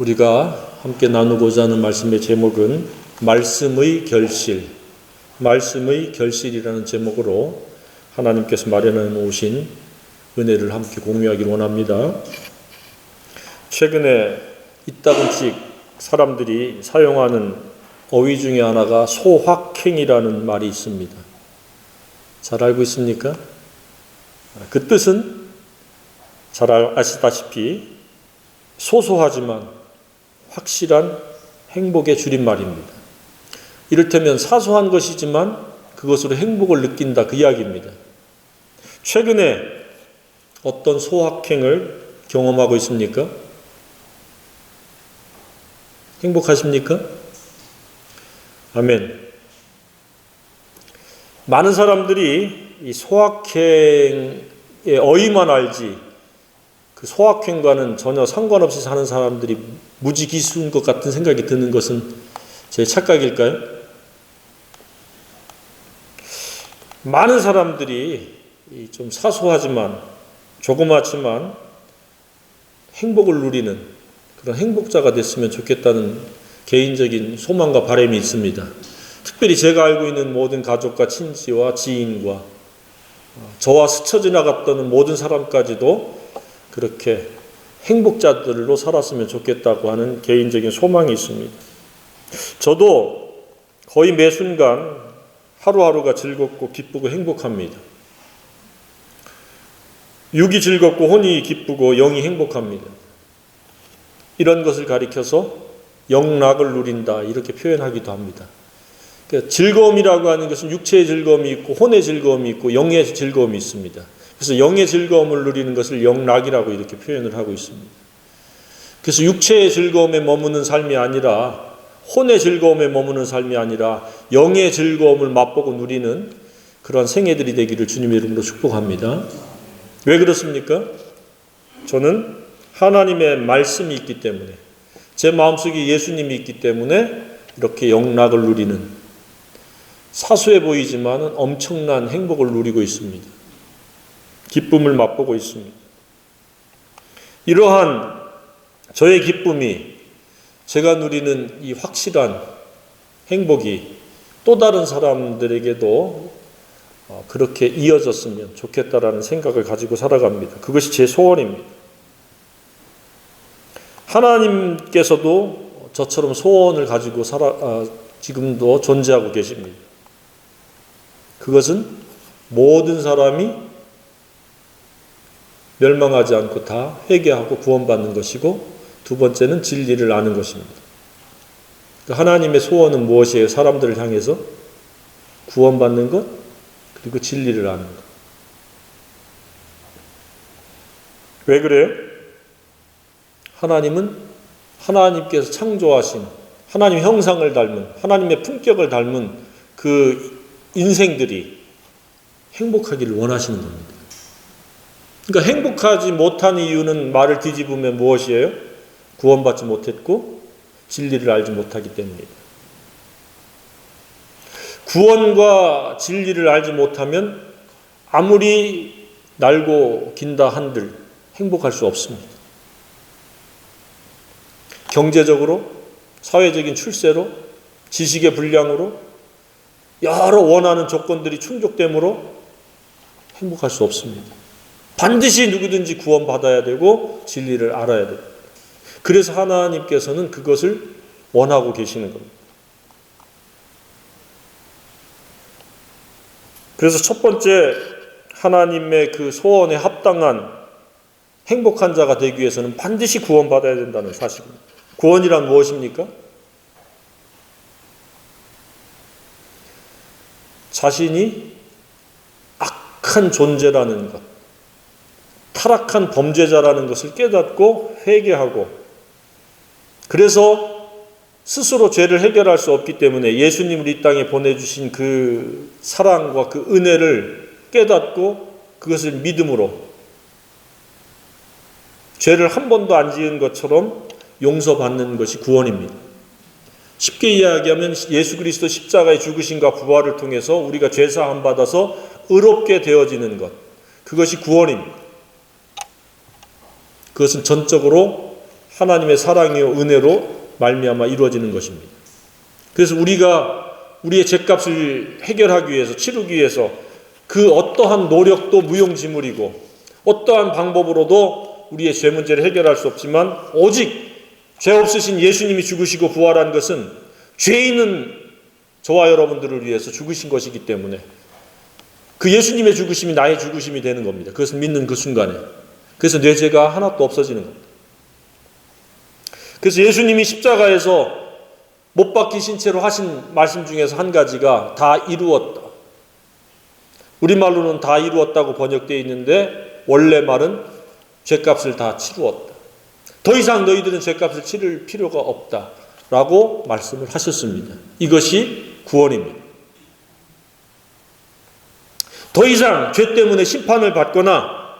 우리가 함께 나누고자 하는 말씀의 제목은 말씀의 결실, 말씀의 결실이라는 제목으로 하나님께서 마련해 놓으신 은혜를 함께 공유하기를 원합니다. 최근에 이따금씩 사람들이 사용하는 어휘 중에 하나가 소확행이라는 말이 있습니다. 잘 알고 있습니까? 그 뜻은 잘 아시다시피 소소하지만 확실한 행복의 줄임말입니다. 이를테면 사소한 것이지만 그것으로 행복을 느낀다, 그 이야기입니다. 최근에 어떤 소확행을 경험하고 있습니까? 행복하십니까? 아멘. 많은 사람들이 이 소확행의 어휘만 알지 그 소확행과는 전혀 상관없이 사는 사람들이 무지기수인 것 같은 생각이 드는 것은 제 착각일까요? 많은 사람들이 좀 사소하지만 조그맣지만 행복을 누리는 그런 행복자가 됐으면 좋겠다는 개인적인 소망과 바람이 있습니다. 특별히 제가 알고 있는 모든 가족과 친지와 지인과 저와 스쳐 지나갔던 모든 사람까지도 그렇게 행복자들로 살았으면 좋겠다고 하는 개인적인 소망이 있습니다. 저도 거의 매 순간 하루하루가 즐겁고 기쁘고 행복합니다. 육이 즐겁고 혼이 기쁘고 영이 행복합니다. 이런 것을 가리켜서 영락을 누린다 이렇게 표현하기도 합니다. 그러니까 즐거움이라고 하는 것은 육체의 즐거움이 있고 혼의 즐거움이 있고 영의 즐거움이 있습니다. 그래서 영의 즐거움을 누리는 것을 영락이라고 이렇게 표현을 하고 있습니다. 그래서 육체의 즐거움에 머무는 삶이 아니라 혼의 즐거움에 머무는 삶이 아니라 영의 즐거움을 맛보고 누리는 그러한 생애들이 되기를 주님의 이름으로 축복합니다. 왜 그렇습니까? 저는 하나님의 말씀이 있기 때문에 제 마음속에 예수님이 있기 때문에 이렇게 영락을 누리는 사소해 보이지만 엄청난 행복을 누리고 있습니다. 기쁨을 맛보고 있습니다. 이러한 저의 기쁨이 제가 누리는 이 확실한 행복이 또 다른 사람들에게도 그렇게 이어졌으면 좋겠다라는 생각을 가지고 살아갑니다. 그것이 제 소원입니다. 하나님께서도 저처럼 소원을 가지고 지금도 존재하고 계십니다. 그것은 모든 사람이 멸망하지 않고 다 회개하고 구원받는 것이고 두 번째는 진리를 아는 것입니다. 하나님의 소원은 무엇이에요? 사람들을 향해서 구원받는 것 그리고 진리를 아는 것. 왜 그래요? 하나님은 하나님께서 창조하신 하나님 형상을 닮은 하나님의 품격을 닮은 그 인생들이 행복하기를 원하시는 겁니다. 그러니까 행복하지 못한 이유는 말을 뒤집으면 무엇이에요? 구원받지 못했고 진리를 알지 못하기 때문입니다. 구원과 진리를 알지 못하면 아무리 날고 긴다 한들 행복할 수 없습니다. 경제적으로, 사회적인 출세로, 지식의 분량으로 여러 원하는 조건들이 충족됨으로 행복할 수 없습니다. 반드시 누구든지 구원받아야 되고 진리를 알아야 됩니다. 그래서 하나님께서는 그것을 원하고 계시는 겁니다. 그래서 첫 번째 하나님의 그 소원에 합당한 행복한 자가 되기 위해서는 반드시 구원받아야 된다는 사실입니다. 구원이란 무엇입니까? 자신이 악한 존재라는 것, 타락한 범죄자라는 것을 깨닫고 회개하고 그래서 스스로 죄를 해결할 수 없기 때문에 예수님을 이 땅에 보내주신 그 사랑과 그 은혜를 깨닫고 그것을 믿음으로 죄를 한 번도 안 지은 것처럼 용서받는 것이 구원입니다. 쉽게 이야기하면 예수 그리스도 십자가의 죽으심과 부활을 통해서 우리가 죄사함 받아서 의롭게 되어지는 것, 그것이 구원입니다. 그것은 전적으로 하나님의 사랑이요 은혜로 말미암아 이루어지는 것입니다. 그래서 우리가 우리의 죄값을 해결하기 위해서, 치르기 위해서 그 어떠한 노력도 무용지물이고 어떠한 방법으로도 우리의 죄 문제를 해결할 수 없지만 오직 죄 없으신 예수님이 죽으시고 부활한 것은 죄 있는 저와 여러분들을 위해서 죽으신 것이기 때문에 그 예수님의 죽으심이 나의 죽으심이 되는 겁니다. 그것을 믿는 그 순간에. 그래서 내 죄가 하나도 없어지는 겁니다. 그래서 예수님이 십자가에서 못 박히신 채로 하신 말씀 중에서 한 가지가 다 이루었다. 우리말로는 다 이루었다고 번역되어 있는데 원래 말은 죄값을 다 치루었다. 더 이상 너희들은 죄값을 치를 필요가 없다라고 말씀을 하셨습니다. 이것이 구원입니다. 더 이상 죄 때문에 심판을 받거나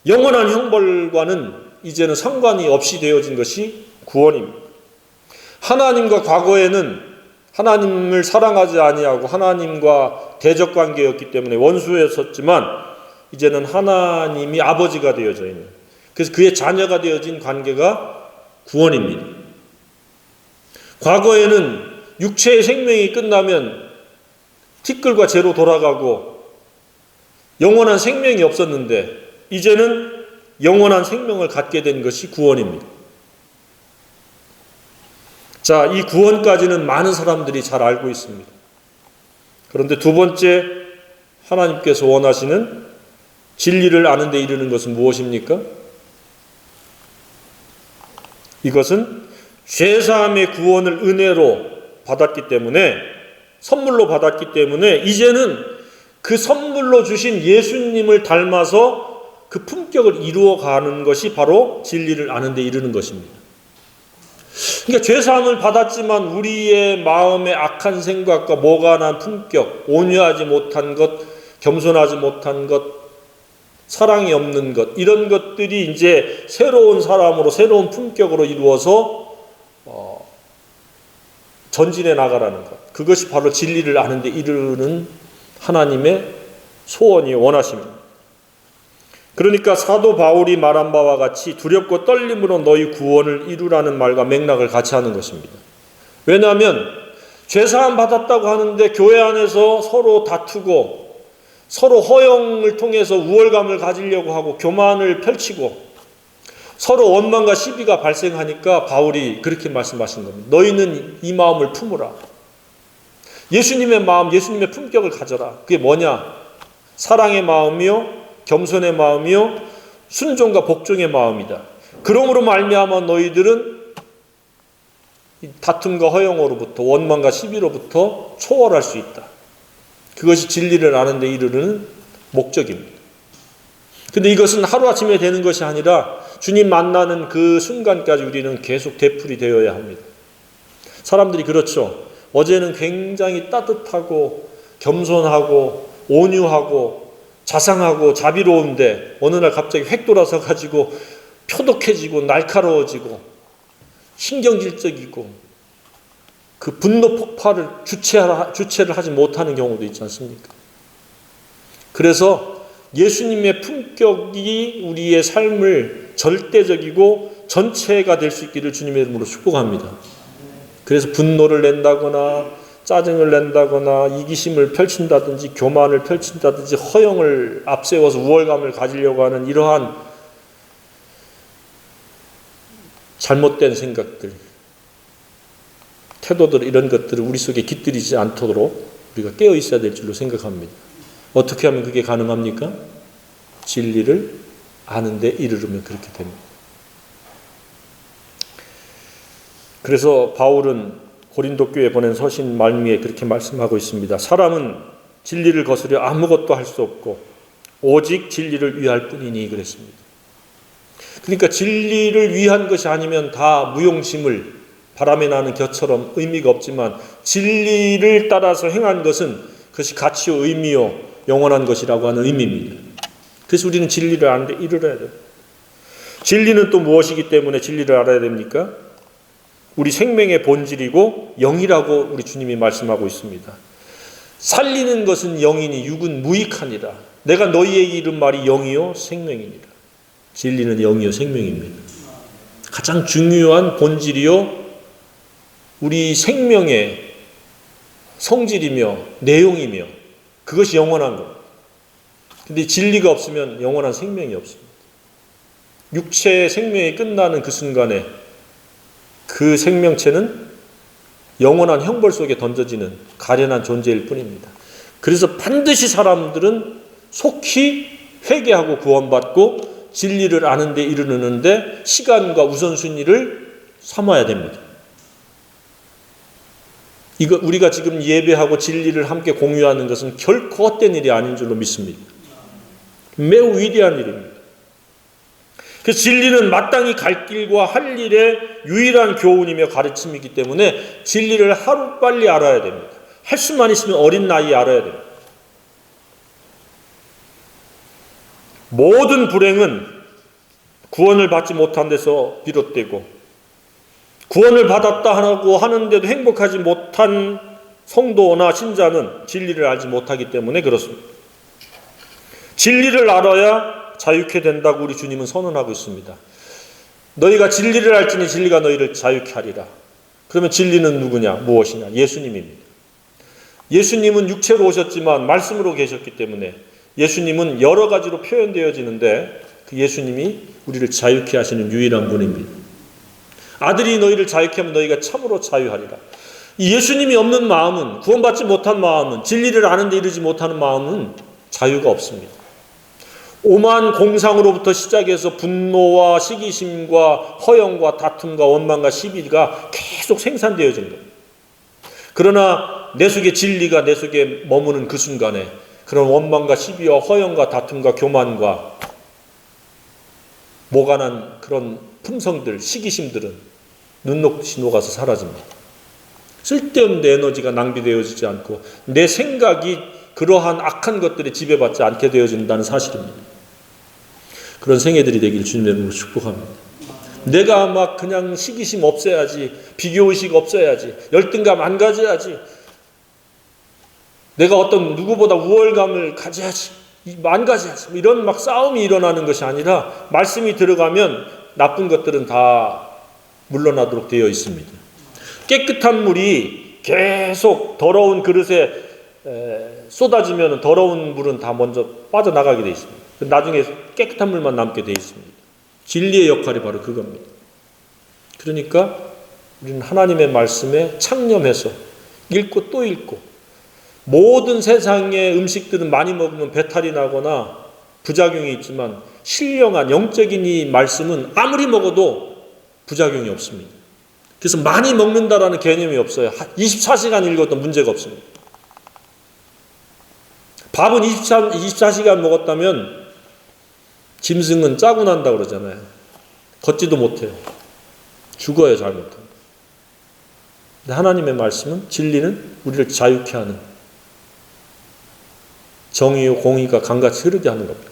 영원한 형벌과는 이제는 상관이 없이 되어진 것이 구원입니다. 하나님과 과거에는 하나님을 사랑하지 아니하고 하나님과 대적관계였기 때문에 원수였었지만 이제는 하나님이 아버지가 되어져 있는, 그래서 그의 자녀가 되어진 관계가 구원입니다. 과거에는 육체의 생명이 끝나면 티끌과 재로 돌아가고 영원한 생명이 없었는데 이제는 영원한 생명을 갖게 된 것이 구원입니다. 자, 이 구원까지는 많은 사람들이 잘 알고 있습니다. 그런데 두 번째 하나님께서 원하시는 진리를 아는 데 이르는 것은 무엇입니까? 이것은 죄사함의 구원을 은혜로 받았기 때문에, 선물로 받았기 때문에 이제는 그 선물로 주신 예수님을 닮아서 그 품격을 이루어가는 것이 바로 진리를 아는 데 이르는 것입니다. 그러니까 죄사함을 받았지만 우리의 마음의 악한 생각과 모간한 품격, 온유하지 못한 것, 겸손하지 못한 것, 사랑이 없는 것, 이런 것들이 이제 새로운 사람으로, 새로운 품격으로 이루어서 전진해 나가라는 것, 그것이 바로 진리를 아는 데 이르는 하나님의 소원이 원하십니다. 그러니까 사도 바울이 말한 바와 같이 두렵고 떨림으로 너희 구원을 이루라는 말과 맥락을 같이 하는 것입니다. 왜냐하면 죄사함 받았다고 하는데 교회 안에서 서로 다투고 서로 허영을 통해서 우월감을 가지려고 하고 교만을 펼치고 서로 원망과 시비가 발생하니까 바울이 그렇게 말씀하신 겁니다. 너희는 이 마음을 품으라. 예수님의 마음, 예수님의 품격을 가져라. 그게 뭐냐? 사랑의 마음이요, 겸손의 마음이요, 순종과 복종의 마음이다. 그러므로 말미암아 너희들은 다툼과 허영으로부터, 원망과 시비로부터 초월할 수 있다. 그것이 진리를 아는 데 이르는 목적입니다. 근데 이것은 하루아침에 되는 것이 아니라 주님 만나는 그 순간까지 우리는 계속 되풀이 되어야 합니다. 사람들이 그렇죠. 어제는 굉장히 따뜻하고 겸손하고 온유하고 자상하고 자비로운데 어느 날 갑자기 획 돌아서 가지고 표독해지고 날카로워지고 신경질적이고 그 분노 폭발을 주체를 하지 못하는 경우도 있지 않습니까? 그래서 예수님의 품격이 우리의 삶을 절대적이고 전체가 될 수 있기를 주님의 이름으로 축복합니다. 그래서 분노를 낸다거나 짜증을 낸다거나 이기심을 펼친다든지 교만을 펼친다든지 허영을 앞세워서 우월감을 가지려고 하는 이러한 잘못된 생각들, 태도들, 이런 것들을 우리 속에 깃들이지 않도록 우리가 깨어 있어야 될 줄로 생각합니다. 어떻게 하면 그게 가능합니까? 진리를 아는 데 이르르면 그렇게 됩니다. 그래서 바울은 고린도 교회에 보낸 서신 말미에 그렇게 말씀하고 있습니다. 사람은 진리를 거스려 아무것도 할 수 없고 오직 진리를 위할 뿐이니 그랬습니다. 그러니까 진리를 위한 것이 아니면 다 무용심을 바람에 나는 겨처럼 의미가 없지만 진리를 따라서 행한 것은 그것이 가치요 의미요 영원한 것이라고 하는 의미입니다. 그래서 우리는 진리를 아는데 이르러야 돼요. 진리는 또 무엇이기 때문에 진리를 알아야 됩니까? 우리 생명의 본질이고 영이라고 우리 주님이 말씀하고 있습니다. 살리는 것은 영이니 육은 무익하니라. 내가 너희에게 이른 말이 영이요 생명이니라. 진리는 영이요 생명입니다. 가장 중요한 본질이요 우리 생명의 성질이며 내용이며 그것이 영원한 것. 근데 진리가 없으면 영원한 생명이 없습니다. 육체의 생명이 끝나는 그 순간에 그 생명체는 영원한 형벌 속에 던져지는 가련한 존재일 뿐입니다. 그래서 반드시 사람들은 속히 회개하고 구원받고 진리를 아는 데 이르는데 시간과 우선순위를 삼아야 됩니다. 이거 우리가 지금 예배하고 진리를 함께 공유하는 것은 결코 헛된 일이 아닌 줄로 믿습니다. 매우 위대한 일입니다. 그래서 진리는 마땅히 갈 길과 할 일의 유일한 교훈이며 가르침이기 때문에 진리를 하루빨리 알아야 됩니다. 할 수만 있으면 어린 나이에 알아야 됩니다. 모든 불행은 구원을 받지 못한 데서 비롯되고 구원을 받았다 하고 하는데도 행복하지 못한 성도나 신자는 진리를 알지 못하기 때문에 그렇습니다. 진리를 알아야 자유케 된다고 우리 주님은 선언하고 있습니다. 너희가 진리를 알지니 진리가 너희를 자유케 하리라. 그러면 진리는 누구냐? 무엇이냐? 예수님입니다. 예수님은 육체로 오셨지만 말씀으로 계셨기 때문에 예수님은 여러 가지로 표현되어지는데 그 예수님이 우리를 자유케 하시는 유일한 분입니다. 아들이 너희를 자유케 하면 너희가 참으로 자유하리라. 이 예수님이 없는 마음은, 구원받지 못한 마음은, 진리를 아는 데 이르지 못하는 마음은 자유가 없습니다. 오만 공상으로부터 시작해서 분노와 시기심과 허영과 다툼과 원망과 시비가 계속 생산되어진 겁니다. 그러나 내 속에 진리가 내 속에 머무는 그 순간에 그런 원망과 시비와 허영과 다툼과 교만과 모관한 그런 품성들, 시기심들은 눈 녹듯이 녹아서 사라집니다. 쓸데없는 에너지가 낭비되어지지 않고 내 생각이 그러한 악한 것들에 지배받지 않게 되어진다는 사실입니다. 그런 생애들이 되기를 주님의 이름으로 축복합니다. 내가 막 그냥 시기심 없애야지, 비교의식 없애야지, 열등감 안 가져야지, 내가 어떤 누구보다 우월감을 가져야지, 안 가져야지, 이런 막 싸움이 일어나는 것이 아니라 말씀이 들어가면 나쁜 것들은 다 물러나도록 되어 있습니다. 깨끗한 물이 계속 더러운 그릇에 쏟아지면 더러운 물은 다 먼저 빠져나가게 되어 있습니다. 나중에 깨끗한 물만 남게 되어 있습니다. 진리의 역할이 바로 그겁니다. 그러니까 우리는 하나님의 말씀에 창념해서 읽고 또 읽고, 모든 세상의 음식들은 많이 먹으면 배탈이 나거나 부작용이 있지만 신령한 영적인 이 말씀은 아무리 먹어도 부작용이 없습니다. 그래서 많이 먹는다라는 개념이 없어요. 24시간 읽어도 문제가 없습니다. 밥은 24시간 먹었다면 짐승은 짜고 난다고 그러잖아요. 걷지도 못해요. 죽어요, 잘못하면. 근데 하나님의 말씀은, 진리는 우리를 자유케 하는, 정의와 공의가 강같이 흐르게 하는 겁니다.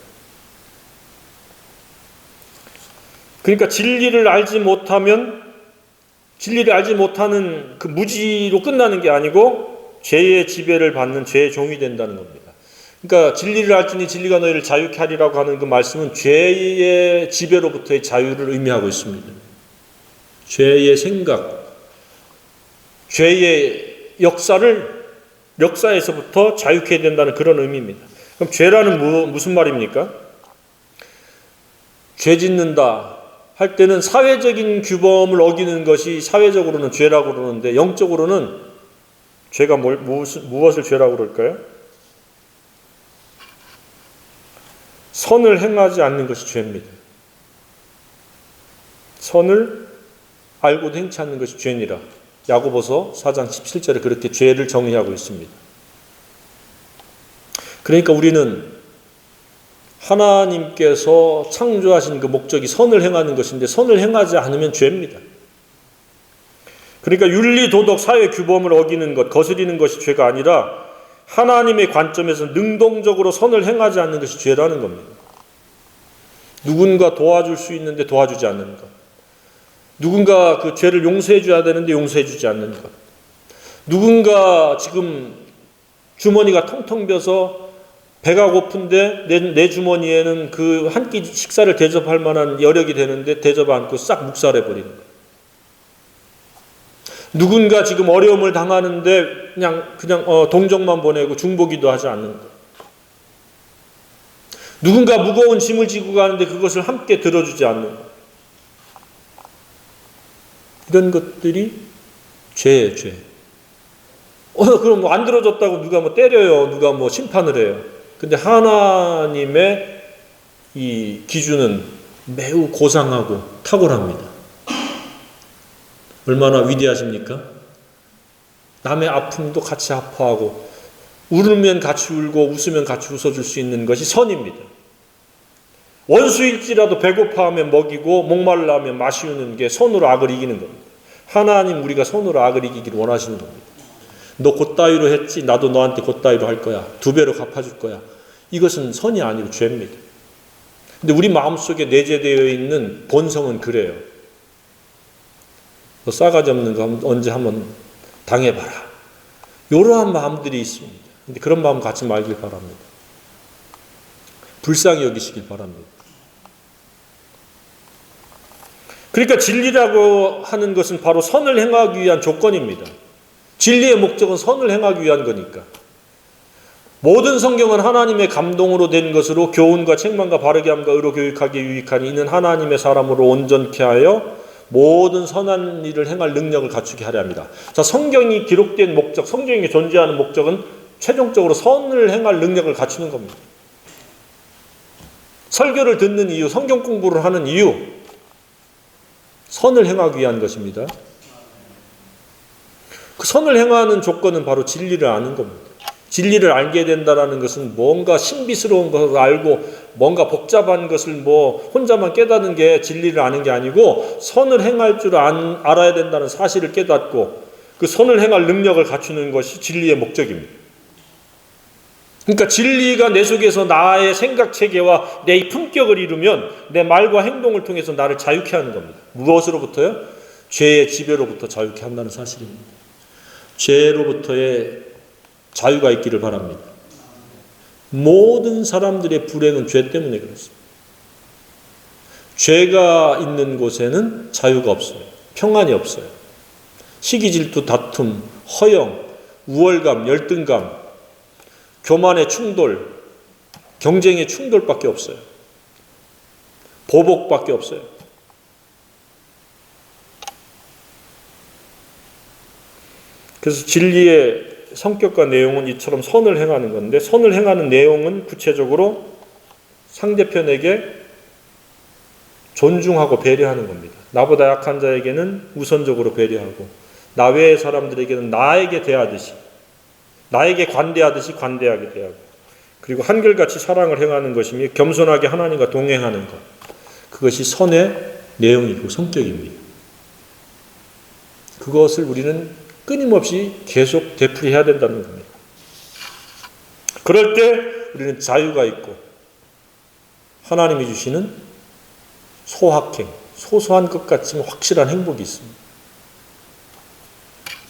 그러니까 진리를 알지 못하면, 진리를 알지 못하는 그 무지로 끝나는 게 아니고 죄의 지배를 받는 죄의 종이 된다는 겁니다. 그러니까 진리를 알지니 진리가 너희를 자유케 하리라고 하는 그 말씀은 죄의 지배로부터의 자유를 의미하고 있습니다. 죄의 생각, 죄의 역사에서부터 자유케 된다는 그런 의미입니다. 그럼 죄라는 무슨 말입니까? 죄 짓는다 할 때는 사회적인 규범을 어기는 것이 사회적으로는 죄라고 그러는데 영적으로는 죄가 무엇을 죄라고 그럴까요? 선을 행하지 않는 것이 죄입니다. 선을 알고도 행치 않는 것이 죄니라. 야고보서 4장 17절에 그렇게 죄를 정의하고 있습니다. 그러니까 우리는 하나님께서 창조하신 그 목적이 선을 행하는 것인데 선을 행하지 않으면 죄입니다. 그러니까 윤리, 도덕, 사회 규범을 어기는 것, 거스리는 것이 죄가 아니라 하나님의 관점에서 능동적으로 선을 행하지 않는 것이 죄라는 겁니다. 누군가 도와줄 수 있는데 도와주지 않는 것. 누군가 그 죄를 용서해 줘야 되는데 용서해 주지 않는 것. 누군가 지금 주머니가 텅텅 비어서 배가 고픈데 내 주머니에는 그 한 끼 식사를 대접할 만한 여력이 되는데 대접 않고 싹 묵살해 버리는 거예요. 누군가 지금 어려움을 당하는데 그냥 동정만 보내고 중보기도 하지 않는 거예요. 누군가 무거운 짐을 지고 가는데 그것을 함께 들어주지 않는 거예요. 이런 것들이 죄예요, 죄. 그럼 안 들어줬다고 누가 때려요, 누가 심판을 해요. 근데 하나님의 이 기준은 매우 고상하고 탁월합니다. 얼마나 위대하십니까? 남의 아픔도 같이 아파하고 울으면 같이 울고 웃으면 같이 웃어줄 수 있는 것이 선입니다. 원수일지라도 배고파하면 먹이고 목말라하면 마시우는 게 선으로 악을 이기는 겁니다. 하나님 우리가 선으로 악을 이기기를 원하시는 겁니다. 너 곧따위로 했지 나도 너한테 곧따위로 할 거야. 2배로 갚아줄 거야. 이것은 선이 아니고 죄입니다. 근데 우리 마음속에 내재되어 있는 본성은 그래요. 너 싸가지 없는 거 언제 한번 당해봐라. 이러한 마음들이 있습니다. 근데 그런 마음 갖지 말길 바랍니다. 불쌍히 여기시길 바랍니다. 그러니까 진리라고 하는 것은 바로 선을 행하기 위한 조건입니다. 진리의 목적은 선을 행하기 위한 거니까. 모든 성경은 하나님의 감동으로 된 것으로 교훈과 책망과 바르게 함과 의로 교육하기에 유익하니 이는 하나님의 사람으로 온전케 하여 모든 선한 일을 행할 능력을 갖추게 하려 합니다. 자, 성경이 기록된 목적, 성경이 존재하는 목적은 최종적으로 선을 행할 능력을 갖추는 겁니다. 설교를 듣는 이유, 성경 공부를 하는 이유, 선을 행하기 위한 것입니다. 그 선을 행하는 조건은 바로 진리를 아는 겁니다. 진리를 알게 된다는 것은 뭔가 신비스러운 것을 알고 뭔가 복잡한 것을 혼자만 깨닫는 게 진리를 아는 게 아니고 선을 행할 줄 알아야 된다는 사실을 깨닫고 그 선을 행할 능력을 갖추는 것이 진리의 목적입니다. 그러니까 진리가 내 속에서 나의 생각체계와 내 품격을 이루면 내 말과 행동을 통해서 나를 자유케 하는 겁니다. 무엇으로부터요? 죄의 지배로부터 자유케 한다는 사실입니다. 죄로부터의 자유가 있기를 바랍니다. 모든 사람들의 불행은 죄 때문에 그렇습니다. 죄가 있는 곳에는 자유가 없어요. 평안이 없어요. 시기, 질투, 다툼, 허영, 우월감, 열등감, 교만의 충돌, 경쟁의 충돌밖에 없어요. 보복밖에 없어요. 그래서 진리의 성격과 내용은 이처럼 선을 행하는 건데 선을 행하는 내용은 구체적으로 상대편에게 존중하고 배려하는 겁니다. 나보다 약한 자에게는 우선적으로 배려하고 나 외의 사람들에게는 나에게 대하듯이 나에게 관대하듯이 관대하게 대하고 그리고 한결같이 사랑을 행하는 것이며 겸손하게 하나님과 동행하는 것. 그것이 선의 내용이고 성격입니다. 그것을 우리는 끊임없이 계속 되풀이해야 된다는 겁니다. 그럴 때 우리는 자유가 있고 하나님이 주시는 소확행, 소소한 것 같지만 확실한 행복이 있습니다.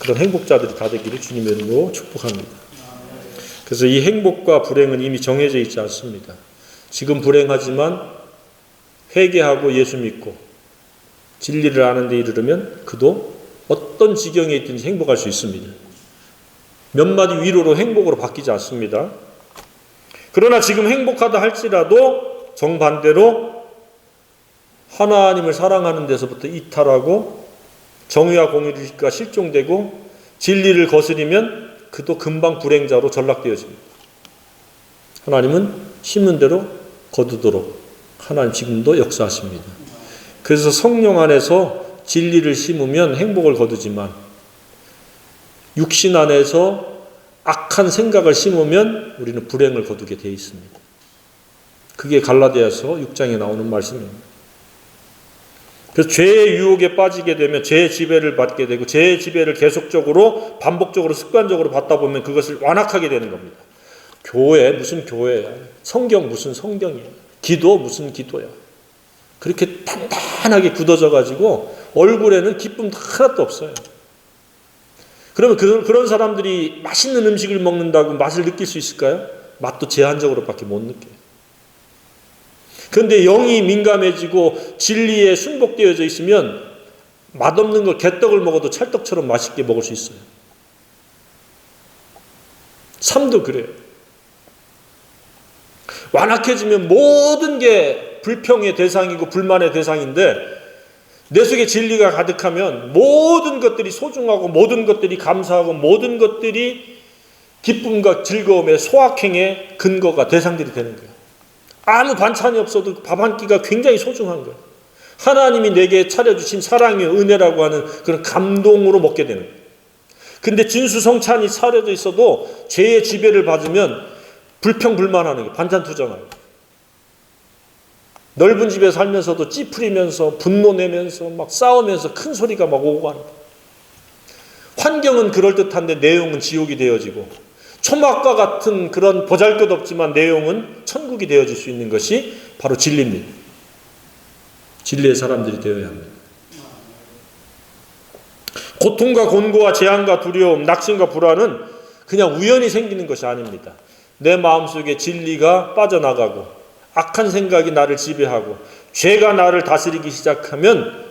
그런 행복자들이 다 되기를 주님의 이름으로 축복합니다. 그래서 이 행복과 불행은 이미 정해져 있지 않습니다. 지금 불행하지만 회개하고 예수 믿고 진리를 아는 데 이르르면 그도 어떤 지경에 있든지 행복할 수 있습니다. 몇 마디 위로로 행복으로 바뀌지 않습니다. 그러나 지금 행복하다 할지라도 정반대로 하나님을 사랑하는 데서부터 이탈하고 정의와 공의가 실종되고 진리를 거스리면 그도 금방 불행자로 전락되어집니다. 하나님은 심은 대로 거두도록 하나님 지금도 역사하십니다. 그래서 성령 안에서 진리를 심으면 행복을 거두지만 육신 안에서 악한 생각을 심으면 우리는 불행을 거두게 되어 있습니다. 그게 갈라디아서 6장에 나오는 말씀입니다. 그래서 죄의 유혹에 빠지게 되면 죄의 지배를 받게 되고 죄의 지배를 계속적으로 반복적으로 습관적으로 받다 보면 그것을 완악하게 되는 겁니다. 교회 무슨 교회야. 성경 무슨 성경이야. 기도 무슨 기도야. 그렇게 단단하게 굳어져 가지고 얼굴에는 기쁨 하나도 없어요. 그러면 그런 사람들이 맛있는 음식을 먹는다고 맛을 느낄 수 있을까요? 맛도 제한적으로밖에 못 느껴요. 그런데 영이 민감해지고 진리에 순복되어져 있으면 맛없는 걸 개떡을 먹어도 찰떡처럼 맛있게 먹을 수 있어요. 삶도 그래요. 완악해지면 모든 게 불평의 대상이고 불만의 대상인데 내 속에 진리가 가득하면 모든 것들이 소중하고 모든 것들이 감사하고 모든 것들이 기쁨과 즐거움의 소확행의 근거가 대상들이 되는 거예요. 아무 반찬이 없어도 밥 한 끼가 굉장히 소중한 거예요. 하나님이 내게 차려주신 사랑의 은혜라고 하는 그런 감동으로 먹게 되는 거예요. 근데 진수성찬이 차려져 있어도 죄의 지배를 받으면 불평불만하는 거예요. 반찬 투정하고. 넓은 집에 살면서도 찌푸리면서 분노 내면서 막 싸우면서 큰 소리가 막 오고 하는 거예요. 환경은 그럴듯한데 내용은 지옥이 되어지고 초막과 같은 그런 보잘것없지만 내용은 천국이 되어질 수 있는 것이 바로 진리입니다. 진리의 사람들이 되어야 합니다. 고통과 곤고와 재앙과 두려움, 낙심과 불안은 그냥 우연히 생기는 것이 아닙니다. 내 마음속에 진리가 빠져나가고 악한 생각이 나를 지배하고 죄가 나를 다스리기 시작하면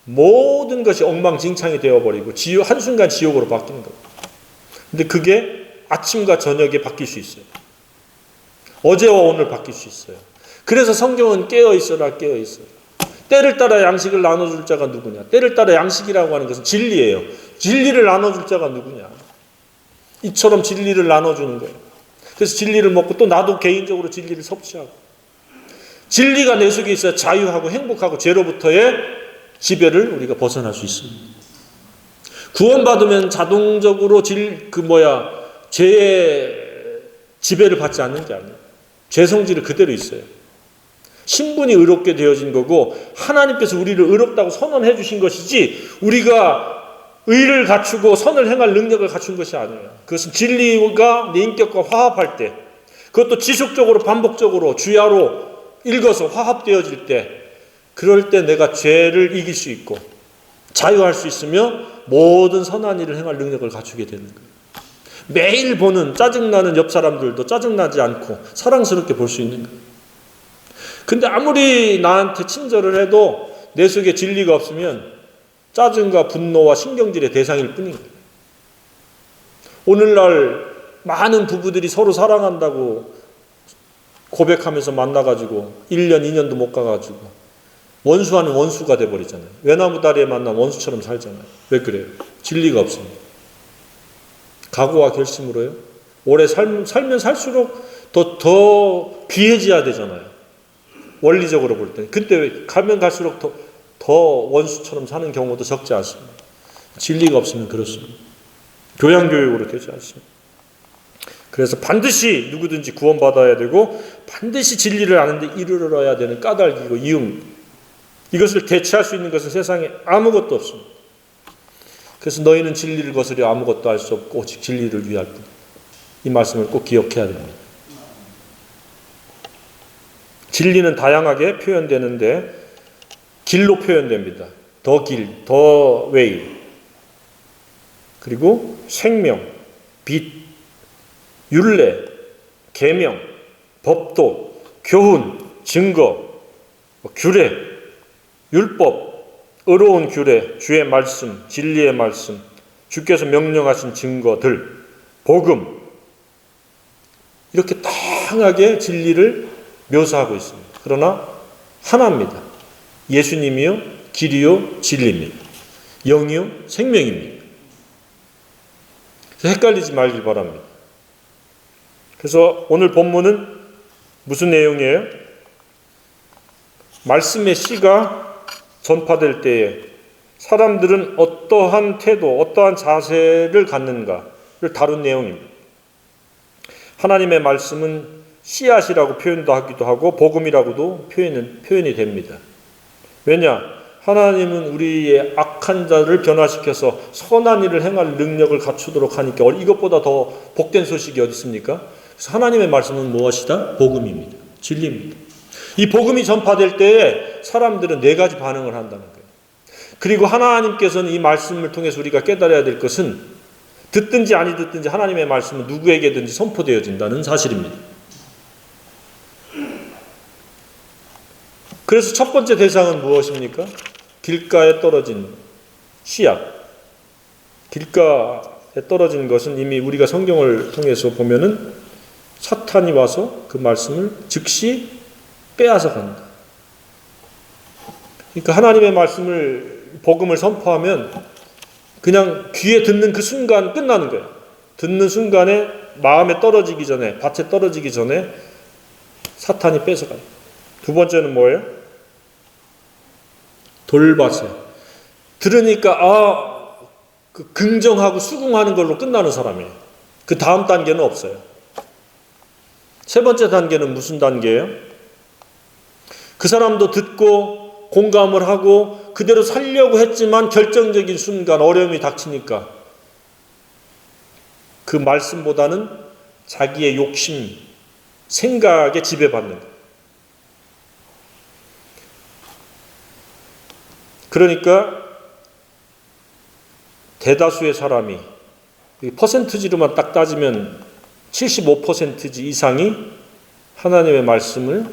모든 것이 엉망진창이 되어버리고 한순간 지옥으로 바뀌는 겁니다. 근데 그게 아침과 저녁에 바뀔 수 있어요. 어제와 오늘 바뀔 수 있어요. 그래서 성경은 깨어있어라 깨어있어라. 때를 따라 양식을 나눠줄 자가 누구냐. 때를 따라 양식이라고 하는 것은 진리예요. 진리를 나눠줄 자가 누구냐. 이처럼 진리를 나눠주는 거예요. 그래서 진리를 먹고 또 나도 개인적으로 진리를 섭취하고 진리가 내 속에 있어야 자유하고 행복하고 죄로부터의 지배를 우리가 벗어날 수 있습니다. 구원받으면 자동적으로 죄의 지배를 받지 않는 게 아니에요. 죄 성질은 그대로 있어요. 신분이 의롭게 되어진 거고 하나님께서 우리를 의롭다고 선언해 주신 것이지 우리가 의를 갖추고 선을 행할 능력을 갖춘 것이 아니에요. 그것은 진리가 내 인격과 화합할 때 그것도 지속적으로 반복적으로 주야로 읽어서 화합되어질 때 그럴 때 내가 죄를 이길 수 있고 자유할 수 있으며 모든 선한 일을 행할 능력을 갖추게 되는 거예요. 매일 보는 짜증나는 옆 사람들도 짜증나지 않고 사랑스럽게 볼 수 있는 거예요. 근데 아무리 나한테 친절을 해도 내 속에 진리가 없으면 짜증과 분노와 신경질의 대상일 뿐인 거예요. 오늘날 많은 부부들이 서로 사랑한다고 고백하면서 만나가지고 1년, 2년도 못 가가지고 원수하는 원수가 돼버리잖아요. 외나무 다리에 만난 원수처럼 살잖아요. 왜 그래요? 진리가 없습니다. 각오와 결심으로요. 오래 살면 살수록 더 귀해져야 되잖아요. 원리적으로 볼 때. 그때 가면 갈수록 더 원수처럼 사는 경우도 적지 않습니다. 진리가 없으면 그렇습니다. 교양교육으로 되지 않습니다. 그래서 반드시 누구든지 구원받아야 되고 반드시 진리를 아는데 이르러야 되는 까닭이고 이유입니다. 이것을 대체할 수 있는 것은 세상에 아무것도 없습니다. 그래서 너희는 진리를 거스려 아무것도 할 수 없고 오직 진리를 위할 뿐. 이 말씀을 꼭 기억해야 됩니다. 진리는 다양하게 표현되는데 길로 표현됩니다. 더 길, 더 웨이. 그리고 생명, 빛, 율례, 계명, 법도, 교훈, 증거, 규례, 율법, 의로운 규례, 주의 말씀, 진리의 말씀, 주께서 명령하신 증거들, 복음. 이렇게 다양하게 진리를 묘사하고 있습니다. 그러나 하나입니다. 예수님이요, 길이요, 진리입니다. 영이요, 생명입니다. 그래서 헷갈리지 말길 바랍니다. 그래서 오늘 본문은 무슨 내용이에요? 말씀의 씨가 전파될 때에 사람들은 어떠한 태도, 어떠한 자세를 갖는가를 다룬 내용입니다. 하나님의 말씀은 씨앗이라고 표현도 하기도 하고 복음이라고도 표현이 됩니다. 왜냐? 하나님은 우리의 악한 자를 변화시켜서 선한 일을 행할 능력을 갖추도록 하니까 이것보다 더 복된 소식이 어디 있습니까? 그래서 하나님의 말씀은 무엇이다? 복음입니다. 진리입니다. 이 복음이 전파될 때에 사람들은 네 가지 반응을 한다는 거예요. 그리고 하나님께서는 이 말씀을 통해서 우리가 깨달아야 될 것은 듣든지 아니 듣든지 하나님의 말씀은 누구에게든지 선포되어진다는 사실입니다. 그래서 첫 번째 대상은 무엇입니까? 길가에 떨어진 씨앗. 길가에 떨어진 것은 이미 우리가 성경을 통해서 보면은 사탄이 와서 그 말씀을 즉시 빼앗아 간다. 그러니까 하나님의 말씀을, 복음을 선포하면 그냥 귀에 듣는 그 순간 끝나는 거예요. 듣는 순간에 마음에 떨어지기 전에, 밭에 떨어지기 전에 사탄이 뺏어가요. 두 번째는 뭐예요? 돌밭에. 들으니까 그 긍정하고 수긍하는 걸로 끝나는 사람이에요. 그 다음 단계는 없어요. 세 번째 단계는 무슨 단계예요? 그 사람도 듣고 공감을 하고 그대로 살려고 했지만 결정적인 순간 어려움이 닥치니까 그 말씀보다는 자기의 욕심, 생각에 지배받는 거예요. 그러니까 대다수의 사람이 퍼센트지로만 딱 따지면 75% 이상이 하나님의 말씀을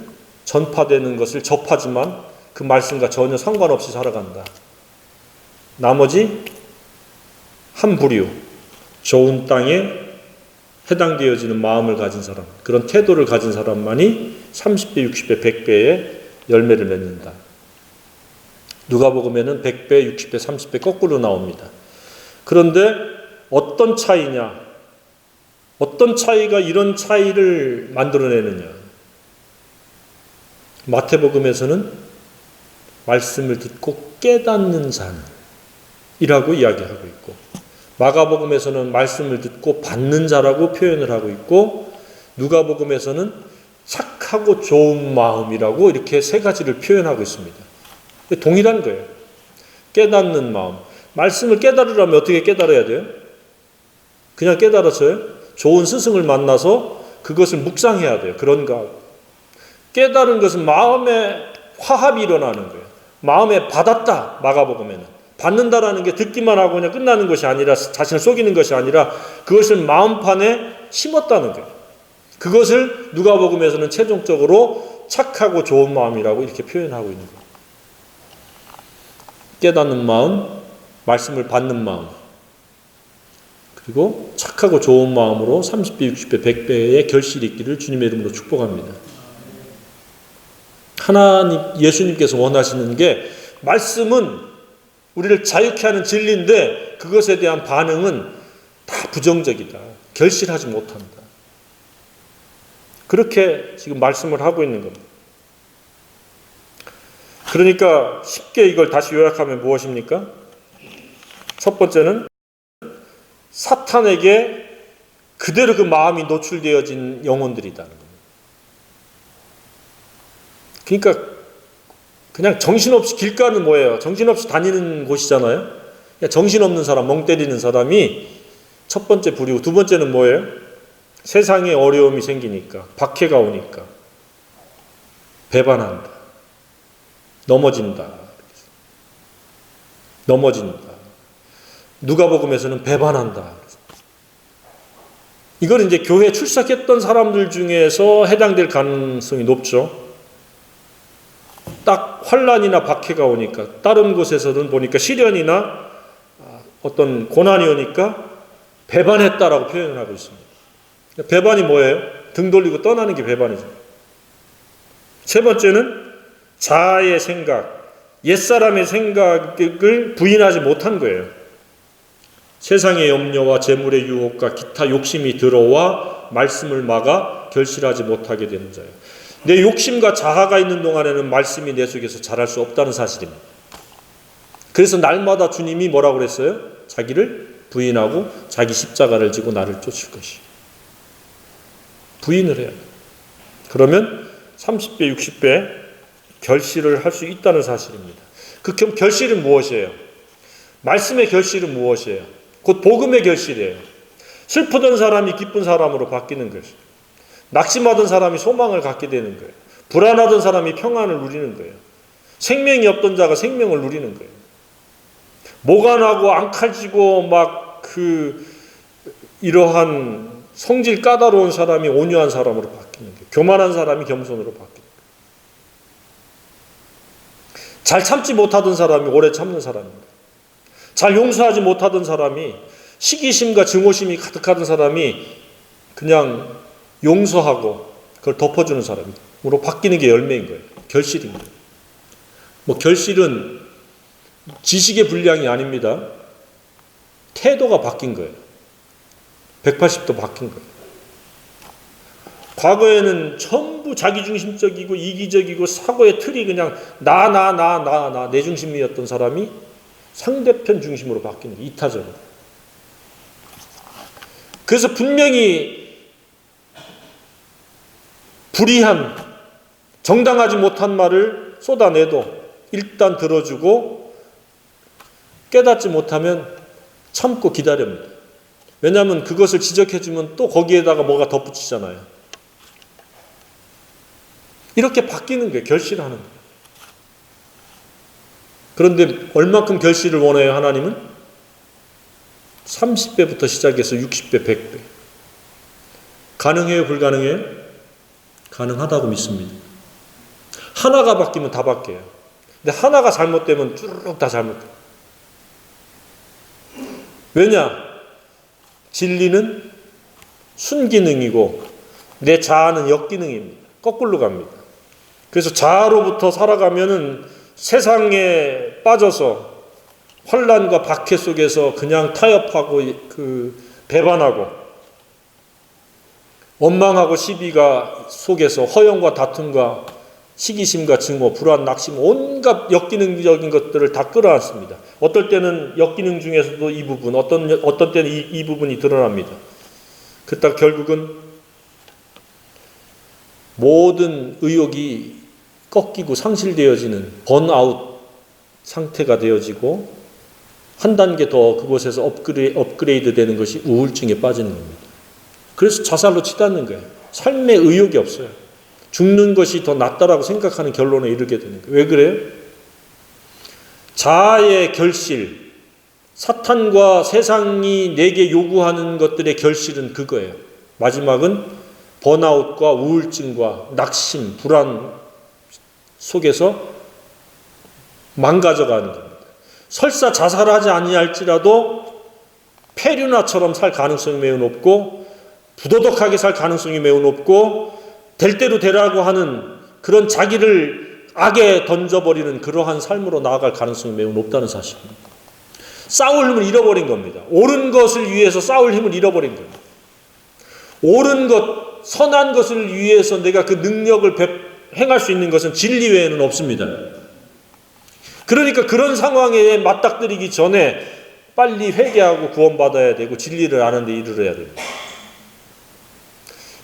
전파되는 것을 접하지만 그 말씀과 전혀 상관없이 살아간다. 나머지 한 부류, 좋은 땅에 해당되어지는 마음을 가진 사람, 그런 태도를 가진 사람만이 30배, 60배, 100배의 열매를 맺는다. 누가복음에는 100배, 60배, 30배 거꾸로 나옵니다. 그런데 어떤 차이냐? 어떤 차이가 이런 차이를 만들어내느냐? 마태복음에서는 말씀을 듣고 깨닫는 자이라고 이야기하고 있고, 마가복음에서는 말씀을 듣고 받는 자라고 표현을 하고 있고, 누가복음에서는 착하고 좋은 마음이라고 이렇게 세 가지를 표현하고 있습니다. 동일한 거예요. 깨닫는 마음. 말씀을 깨달으려면 어떻게 깨달아야 돼요? 그냥 깨달았어요? 좋은 스승을 만나서 그것을 묵상해야 돼요. 그런가. 깨달은 것은 마음에 화합이 일어나는 거예요. 마음에 받았다. 마가복음에는. 받는다라는 게 듣기만 하고 그냥 끝나는 것이 아니라, 자신을 속이는 것이 아니라 그것을 마음판에 심었다는 거예요. 그것을 누가복음에서는 최종적으로 착하고 좋은 마음이라고 이렇게 표현하고 있는 거예요. 깨닫는 마음, 말씀을 받는 마음, 그리고 착하고 좋은 마음으로 30배, 60배, 100배의 결실이 있기를 주님의 이름으로 축복합니다. 하나님, 예수님께서 원하시는 게, 말씀은 우리를 자유케 하는 진리인데 그것에 대한 반응은 다 부정적이다. 결실하지 못한다. 그렇게 지금 말씀을 하고 있는 겁니다. 그러니까 쉽게 이걸 다시 요약하면 무엇입니까? 첫 번째는 사탄에게 그대로 그 마음이 노출되어진 영혼들이다는 겁니다. 그러니까 그냥 정신없이, 길가는 뭐예요? 정신없이 다니는 곳이잖아요. 정신없는 사람, 멍 때리는 사람이 첫 번째 부류고, 두 번째는 뭐예요? 세상에 어려움이 생기니까, 박해가 오니까 배반한다. 넘어진다. 누가복음에서는 배반한다. 이걸 이제 교회에 출석했던 사람들 중에서 해당될 가능성이 높죠. 딱 환난이나 박해가 오니까, 다른 곳에서는 보니까 시련이나 어떤 고난이 오니까 배반했다라고 표현을 하고 있습니다. 배반이 뭐예요? 등 돌리고 떠나는 게 배반이죠. 세 번째는 자아의 생각, 옛사람의 생각을 부인하지 못한 거예요. 세상의 염려와 재물의 유혹과 기타 욕심이 들어와 말씀을 막아 결실하지 못하게 되는 자예요. 내 욕심과 자아가 있는 동안에는 말씀이 내 속에서 자랄 수 없다는 사실입니다. 그래서 날마다 주님이 뭐라고 그랬어요? 자기를 부인하고 자기 십자가를 지고 나를 쫓을 것이. 부인을 해야 돼요. 그러면 30배, 60배 결실을 할 수 있다는 사실입니다. 그 결실은 무엇이에요? 말씀의 결실은 무엇이에요? 곧 복음의 결실이에요. 슬프던 사람이 기쁜 사람으로 바뀌는 것이에요. 낙심하던 사람이 소망을 갖게 되는 거예요. 불안하던 사람이 평안을 누리는 거예요. 생명이 없던 자가 생명을 누리는 거예요. 모가 나고 앙칼지고 막 이러한 성질 까다로운 사람이 온유한 사람으로 바뀌는 거예요. 교만한 사람이 겸손으로 바뀌는 거예요. 잘 참지 못하던 사람이 오래 참는 사람입니다. 잘 용서하지 못하던 사람이, 시기심과 증오심이 가득하던 사람이 그냥 용서하고 그걸 덮어주는 사람으로 바뀌는 게 열매인 거예요. 결실인 거예요. 뭐 결실은 지식의 분량이 아닙니다. 태도가 바뀐 거예요. 180도 바뀐 거예요. 과거에는 전부 자기중심적이고 이기적이고 사고의 틀이 그냥 나 내 중심이었던 사람이 상대편 중심으로 바뀌는 거예요. 이타적으로. 그래서 분명히 불의한, 정당하지 못한 말을 쏟아내도 일단 들어주고 깨닫지 못하면 참고 기다립니다. 왜냐하면 그것을 지적해주면 또 거기에다가 뭐가 덧붙이잖아요. 이렇게 바뀌는 거예요. 결실하는 거예요. 그런데 얼마큼 결실을 원해요, 하나님은? 30배부터 시작해서 60배, 100배. 가능해요, 불가능해요? 가능하다고 믿습니다. 하나가 바뀌면 다 바뀌어요. 근데 하나가 잘못되면 쭈르륵 다 잘못돼요. 왜냐? 진리는 순기능이고 내 자아는 역기능입니다. 거꾸로 갑니다. 그래서 자아로부터 살아가면은 세상에 빠져서 환란과 박해 속에서 그냥 타협하고 배반하고 원망하고 시비가 속에서 허영과 다툼과 시기심과 증오, 불안, 낙심, 온갖 역기능적인 것들을 다 끌어안습니다. 어떨 때는 역기능 중에서도 이 부분, 어떤 때는 이 부분이 드러납니다. 그러다 결국은 모든 의욕이 꺾이고 상실되어지는 번아웃 상태가 되어지고 한 단계 더 그곳에서 업그레이드 되는 것이 우울증에 빠지는 겁니다. 그래서 자살로 치닫는 거예요. 삶에 의욕이 없어요. 죽는 것이 더 낫다라고 생각하는 결론에 이르게 되는 거예요. 왜 그래요? 자아의 결실, 사탄과 세상이 내게 요구하는 것들의 결실은 그거예요. 마지막은 번아웃과 우울증과 낙심, 불안 속에서 망가져가는 겁니다. 설사 자살하지 아니할지라도 폐류나처럼 살 가능성이 매우 높고 부도덕하게 살 가능성이 매우 높고 될 대로 되라고 하는 그런 자기를 악에 던져버리는 그러한 삶으로 나아갈 가능성이 매우 높다는 사실입니다. 싸울 힘을 잃어버린 겁니다. 옳은 것을 위해서 싸울 힘을 잃어버린 겁니다. 옳은 것, 선한 것을 위해서 내가 그 능력을 행할 수 있는 것은 진리 외에는 없습니다. 그러니까 그런 상황에 맞닥뜨리기 전에 빨리 회개하고 구원받아야 되고 진리를 아는 데 이르러야 됩니다.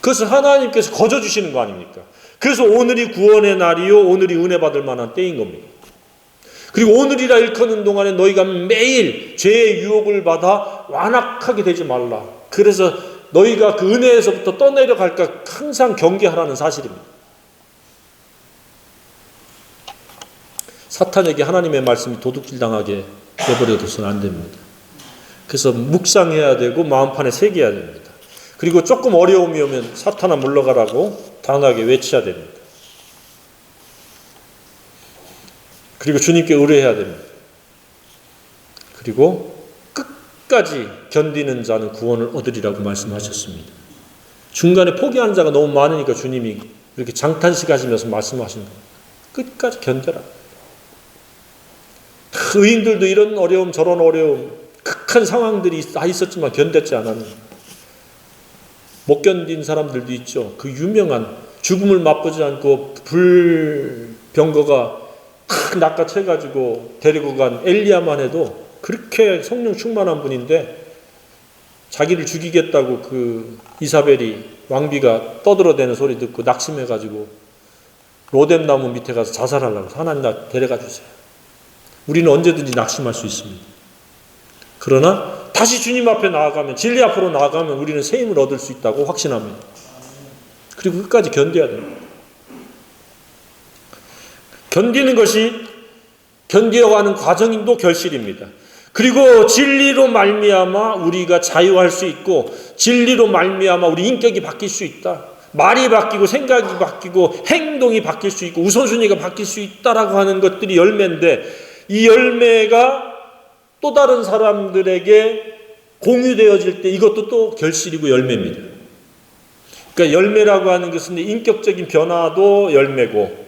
그것을 하나님께서 거저 주시는 거 아닙니까? 그래서 오늘이 구원의 날이요 오늘이 은혜 받을 만한 때인 겁니다. 그리고 오늘이라 일컫는 동안에 너희가 매일 죄의 유혹을 받아 완악하게 되지 말라. 그래서 너희가 그 은혜에서부터 떠내려갈까 항상 경계하라는 사실입니다. 사탄에게 하나님의 말씀이 도둑질 당하게 내버려둬서는 안 됩니다. 그래서 묵상해야 되고 마음판에 새겨야 됩니다. 그리고 조금 어려움이 오면 사탄아 물러가라고 단호하게 외쳐야 됩니다. 그리고 주님께 의뢰해야 됩니다. 그리고 끝까지 견디는 자는 구원을 얻으리라고 말씀하셨습니다. 중간에 포기하는 자가 너무 많으니까 주님이 이렇게 장탄식 하시면서 말씀하시는 겁니다. 끝까지 견뎌라. 의인들도 이런 어려움 저런 어려움 극한 상황들이 다 있었지만 견뎠지 않았는데 못 견딘 사람들도 있죠. 그 유명한 죽음을 맛보지 않고 불병거가 탁 낚아채가지고 데리고 간 엘리야만 해도 그렇게 성령 충만한 분인데 자기를 죽이겠다고 그 이사벨이 왕비가 떠들어대는 소리 듣고 낙심해가지고 로뎀나무 밑에 가서 자살하려고 하나님 나 데려가 주세요. 우리는 언제든지 낙심할 수 있습니다. 그러나 다시 주님 앞에 나아가면 진리 앞으로 나아가면 우리는 새 힘을 얻을 수 있다고 확신합니다. 그리고 끝까지 견뎌야 됩니다. 견디는 것이 견디어가는 과정도 결실입니다. 그리고 진리로 말미암아 우리가 자유할 수 있고 진리로 말미암아 우리 인격이 바뀔 수 있다. 말이 바뀌고 생각이 바뀌고 행동이 바뀔 수 있고 우선순위가 바뀔 수 있다라고 하는 것들이 열매인데 이 열매가 또 다른 사람들에게 공유되어질 때 이것도 또 결실이고 열매입니다. 그러니까 열매라고 하는 것은 인격적인 변화도 열매고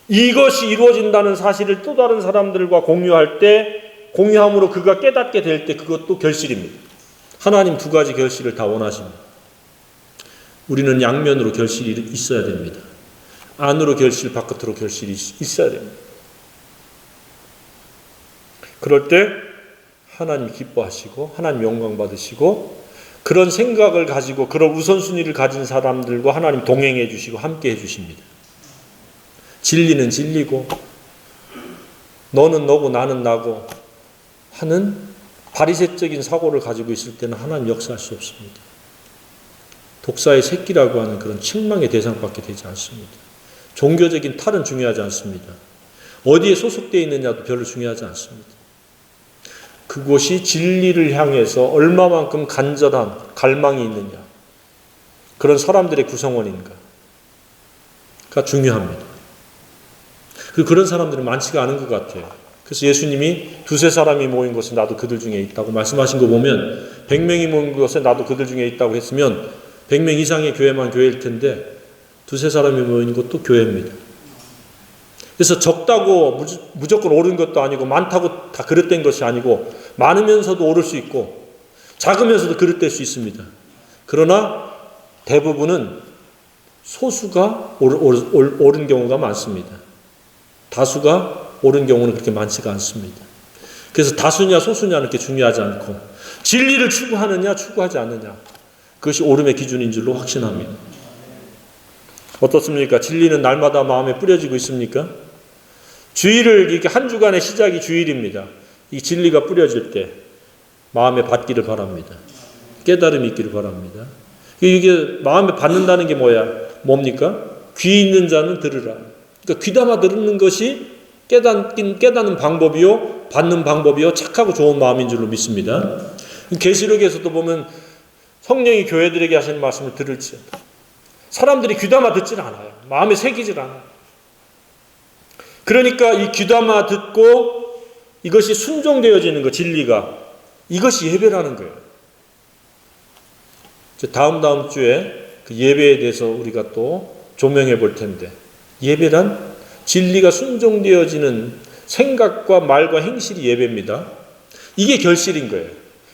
이것이 이루어진다는 사실을 또 다른 사람들과 공유할 때 공유함으로 그가 깨닫게 될 때 그것도 결실입니다. 하나님 두 가지 결실을 다 원하십니다. 우리는 양면으로 결실이 있어야 됩니다. 안으로 결실, 바깥으로 결실이 있어야 됩니다. 그럴 때 하나님 기뻐하시고 하나님 영광 받으시고 그런 생각을 가지고 그런 우선순위를 가진 사람들과 하나님 동행해 주시고 함께 해 주십니다. 진리는 진리고 너는 너고 나는 나고 하는 바리새적인 사고를 가지고 있을 때는 하나님 역사할 수 없습니다. 독사의 새끼라고 하는 그런 책망의 대상밖에 되지 않습니다. 종교적인 탈은 중요하지 않습니다. 어디에 소속되어 있느냐도 별로 중요하지 않습니다. 그곳이 진리를 향해서 얼마만큼 간절한 갈망이 있느냐, 그런 사람들의 구성원인가가 중요합니다. 그리고 그런 사람들은 많지가 않은 것 같아요. 그래서 예수님이 두세 사람이 모인 곳에 나도 그들 중에 있다고 말씀하신 거 보면 100명이 모인 곳에 나도 그들 중에 있다고 했으면 100명 이상의 교회만 교회일 텐데 두세 사람이 모인 것도 교회입니다. 그래서 적다고 무조건 옳은 것도 아니고 많다고 다 그릇된 것이 아니고 많으면서도 옳을 수 있고 작으면서도 그릇될 수 있습니다. 그러나 대부분은 소수가 옳은 경우가 많습니다. 다수가 옳은 경우는 그렇게 많지가 않습니다. 그래서 다수냐 소수냐는 그렇게 중요하지 않고 진리를 추구하느냐 추구하지 않느냐 그것이 옳음의 기준인 줄로 확신합니다. 어떻습니까? 진리는 날마다 마음에 뿌려지고 있습니까? 주일을 이렇게 한 주간의 시작이 주일입니다. 이 진리가 뿌려질 때 마음에 받기를 바랍니다. 깨달음이 있기를 바랍니다. 이게 마음에 받는다는 게 뭡니까? 귀 있는 자는 들으라. 그러니까 귀담아 듣는 것이 깨닫는 방법이요, 받는 방법이요, 착하고 좋은 마음인 줄로 믿습니다. 계시록에서도 보면 성령이 교회들에게 하시는 말씀을 들을지어다. 사람들이 귀담아 듣질 않아요. 마음에 새기질 않아요. 그러니까 이 귀담아 듣고 이것이 순종되어지는 것, 진리가 이것이 예배라는 거예요. 다음 주에 그 예배에 대해서 우리가 또 조명해 볼 텐데 예배란 진리가 순종되어지는 생각과 말과 행실이 예배입니다. 이게 결실인 거예요.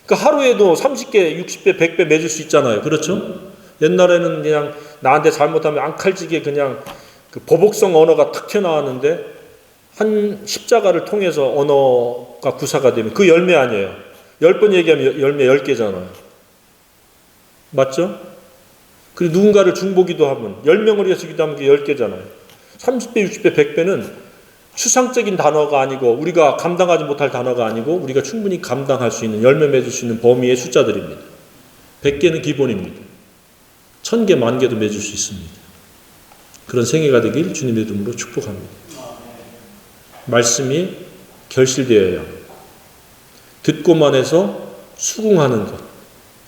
그러니까 하루에도 30개, 60배, 100배 맺을 수 있잖아요. 그렇죠? 옛날에는 그냥 나한테 잘못하면 앙칼지게 그냥 그 보복성 언어가 탁 튀어나왔는데 한 십자가를 통해서 언어가 구사가 되면 그 열매 아니에요. 10번 얘기하면 열매 10개잖아요. 맞죠? 그리고 누군가를 중보기도 하면 10명을 위해서 기도하면 그게 10개잖아요. 30배, 60배, 100배는 추상적인 단어가 아니고 우리가 감당하지 못할 단어가 아니고 우리가 충분히 감당할 수 있는 열매 맺을 수 있는 범위의 숫자들입니다. 100개는 기본입니다. 1000개, 10,000개도 맺을 수 있습니다. 그런 생애가 되길 주님의 이름으로 축복합니다. 말씀이 결실되어야 합니다. 듣고만 해서 수긍하는 것,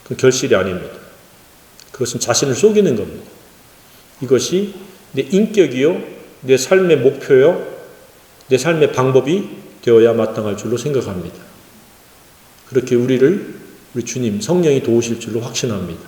그건 결실이 아닙니다. 그것은 자신을 속이는 겁니다. 이것이 내 인격이요, 내 삶의 목표요, 내 삶의 방법이 되어야 마땅할 줄로 생각합니다. 그렇게 우리 주님 성령이 도우실 줄로 확신합니다.